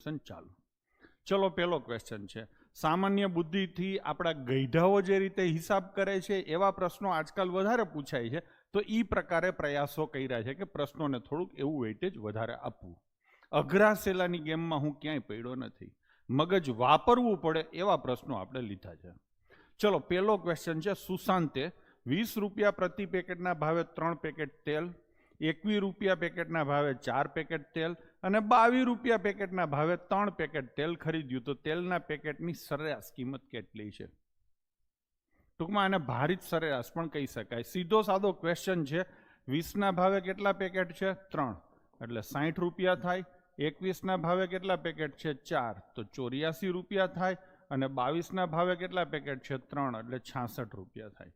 Question ચાલુ. ચલો, પહેલો ક્વેશ્ચન છે, સામાન્ય બુદ્ધિથી આપણા ગઈઢાઓ જે રીતે હિસાબ કરે છે એવા પ્રશ્નો આજકાલ વધારે પૂછાય છે, તો એ પ્રકારે પ્રયાસો કર્યા છે કે પ્રશ્નોને થોડુંક એવું વેઇટેજ વધારે આપવું. અઘરા સેલાની ગેમમાં હું ક્યાંય પડ્યો નથી, મગજ વાપરવું પડે એવા પ્રશ્નો આપણે લીધા છે. ચલો, પહેલો ક્વેશ્ચન છે, સુશાંતે 20 રૂપિયા પ્રતિ પેકેટના ભાવે 3 પેકેટ તેલ, 21 રૂપિયા પેકેટના ભાવે 4 પેકેટ તેલ અને 22 રૂપિયા પેકેટના ભાવે 3 પેકેટ તેલ ખરીદ્યું, તો તેલના પેકેટની સરેરાશ કિંમત કેટલી છે? ટૂંકમાં આને ભારિત સરેરાશ પણ કહી શકાય. સીધો સાદો ક્વેશ્ચન છે. 20ના ભાવે કેટલા પેકેટ છે? 3, એટલે 60 રૂપિયા થાય. 21ના ભાવે કેટલા પેકેટ છે? 4, તો 84 રૂપિયા થાય. અને 22ના ભાવે કેટલા પેકેટ છે? 3, એટલે 66 રૂપિયા થાય.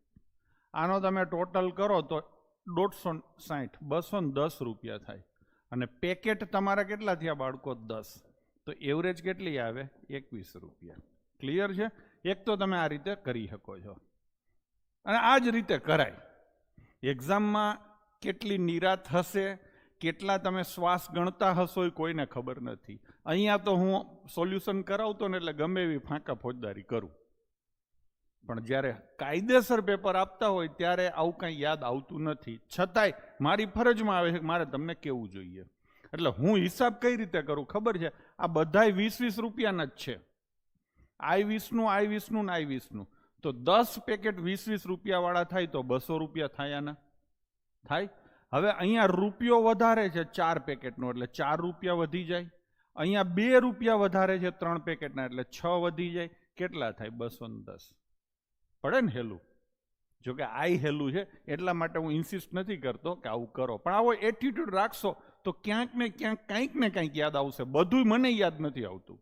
આનો તમે ટોટલ કરો તો 150, 210 રૂપિયા થાય. અને પેકેટ તમારા કેટલા થયા બાળકો? 10, તો એવરેજ કેટલી આવે? 21 રૂપિયા. ક્લિયર છે? એક તો તમે આ રીતે કરી શકો છો, અને આ જ રીતે કરાય. એક્ઝામમાં કેટલી નિરાત હશે, કેટલા તમે શ્વાસ ગણતા હશો એ કોઈને ખબર નથી. અહીંયા તો હું સોલ્યુશન કરાવતો ને એટલે ગમે એવી ફાંકા ફોજદારી કરું, પણ જ્યારે કાયદેસર પેપર આપતા હોય ત્યારે આવું કંઈ યાદ આવતું નથી. છતાંય મારી ફરજમાં આવે છે કે મારે તમને કહેવું જોઈએ. એટલે હું હિસાબ કઈ રીતે કરું ખબર છે? આ બધાય 20-20 રૂપિયાના જ છે. I20નું, I20નું ને I20નું, તો 10 પેકેટ 20-20 રૂપિયાવાળા થાય તો 200 રૂપિયા થાય. આના થાય. હવે અહીંયા રૂપિયો વધારે છે 4 પેકેટનો, એટલે 4 રૂપિયા વધી જાય. અહીંયા 2 રૂપિયા વધારે છે 3 પેકેટના, એટલે 6 વધી જાય. કેટલા થાય? 210. પડે ને હેલું? જો કે આ હેલું છે એટલા માટે હું ઇન્સિસ્ટ નથી કરતો કે આવું કરો, પણ આવો એટીટ્યુડ રાખશો તો ક્યાંક ને ક્યાંક કંઈક ને કંઈક યાદ આવશે. બધું મને યાદ નથી આવતું.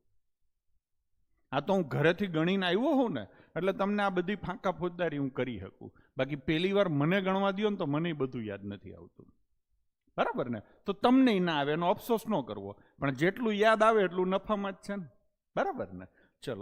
આ તો હું ઘરેથી ગણીને આવ્યો હોઉં ને, એટલે તમને આ બધી ફાંકા ફોજદારી હું કરી શકું. બાકી પહેલી વાર મને ગણવા દો ને તો મને બધું યાદ નથી આવતું. બરાબર ને? તો તમને ના આવે એનો અફસોસ ન કરવો, પણ જેટલું યાદ આવે એટલું નફામાં જ છે ને. બરાબર ને? ચલો.